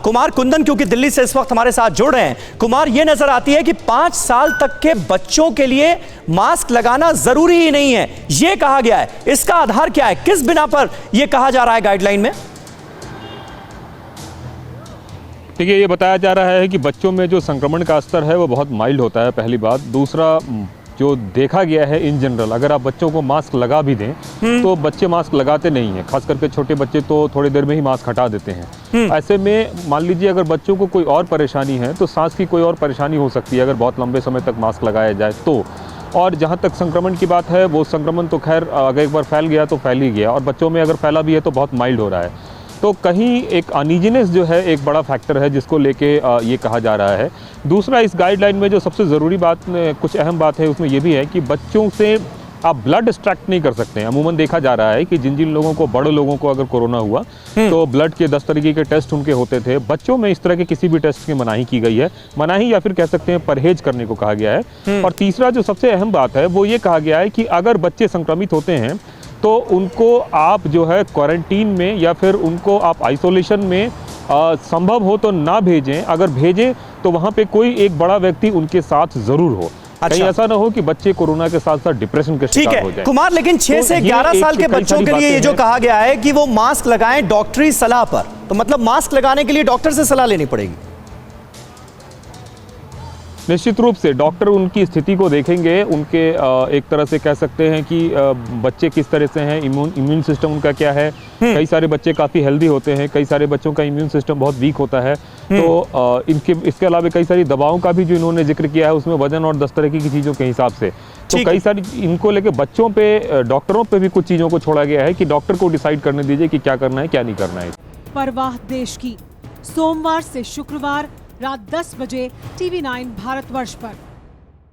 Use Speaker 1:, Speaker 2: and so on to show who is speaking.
Speaker 1: कुमार कुंदन क्योंकि दिल्ली से इस वक्त हमारे साथ जुड़ रहे हैं। कुमार, ये नजर आती है कि 5 साल तक के बच्चों के लिए मास्क लगाना जरूरी ही नहीं है, ये कहा गया है। इसका आधार क्या है, किस बिना पर यह कहा जा रहा है गाइडलाइन में?
Speaker 2: देखिए, ये बताया जा रहा है कि बच्चों में जो संक्रमण का स्तर है वो बहुत माइल्ड होता है, पहली बात। दूसरा, जो देखा गया है इन जनरल, अगर आप बच्चों को मास्क लगा भी दें तो बच्चे मास्क लगाते नहीं हैं, खास करके छोटे बच्चे तो थोड़ी देर में ही मास्क हटा देते हैं। ऐसे में मान लीजिए अगर बच्चों को कोई और परेशानी है तो सांस की कोई और परेशानी हो सकती है अगर बहुत लंबे समय तक मास्क लगाया जाए तो। और जहाँ तक संक्रमण की बात है, वो संक्रमण तो खैर अगर एक बार फैल गया तो फैल ही गया, और बच्चों में अगर फैला भी है तो बहुत माइल्ड हो रहा है। तो कहीं एक अनइजीनेस जो है एक बड़ा फैक्टर है जिसको लेके ये कहा जा रहा है। दूसरा, इस गाइडलाइन में जो सबसे ज़रूरी बात, कुछ अहम बात है उसमें ये भी है कि बच्चों से आप ब्लड एक्सट्रैक्ट नहीं कर सकते हैं। अमूमन देखा जा रहा है कि जिन जिन लोगों को, बड़े लोगों को अगर कोरोना हुआ तो ब्लड के 10 तरीके के टेस्ट उनके होते थे। बच्चों में इस तरह के किसी भी टेस्ट की मनाही की गई है, मनाही या फिर कह सकते हैं परहेज करने को कहा गया है। और तीसरा जो सबसे अहम बात है वो ये कहा गया है कि अगर बच्चे संक्रमित होते हैं तो उनको आप जो है क्वारंटीन में या फिर उनको आप आइसोलेशन में संभव हो तो ना भेजें। अगर भेजें तो वहाँ पे कोई एक बड़ा व्यक्ति उनके साथ ज़रूर हो। कहीं ऐसा ना हो कि बच्चे कोरोना के साथ साथ डिप्रेशन के शिकार हो जाएं।
Speaker 1: कुमार, लेकिन 6 से 11 साल के बच्चों के लिए ये जो कहा गया है कि वो मास्क लगाएं डॉक्टरी सलाह पर, तो मतलब मास्क लगाने के लिए डॉक्टर से सलाह लेनी पड़ेगी?
Speaker 2: निश्चित रूप से डॉक्टर उनकी स्थिति को देखेंगे, उनके एक तरह से कह सकते हैं कि बच्चे किस तरह से हैं, इम्यून सिस्टम उनका क्या है। कई सारे बच्चे काफ़ी हेल्दी होते हैं, कई सारे बच्चों का इम्यून सिस्टम बहुत वीक होता है। तो इसके अलावा कई सारी दवाओं का भी जो इन्होंने जिक्र किया है उसमें वजन और 10 तरह की चीज़ों के हिसाब से, तो कई सारी इनको लेके बच्चों पे, डॉक्टरों पे भी कुछ चीज़ों को छोड़ा गया है कि डॉक्टर को डिसाइड करने दीजिए कि क्या करना है क्या नहीं करना है।
Speaker 3: परवाह देश की, सोमवार से शुक्रवार रात 10 बजे TV9 भारतवर्ष पर।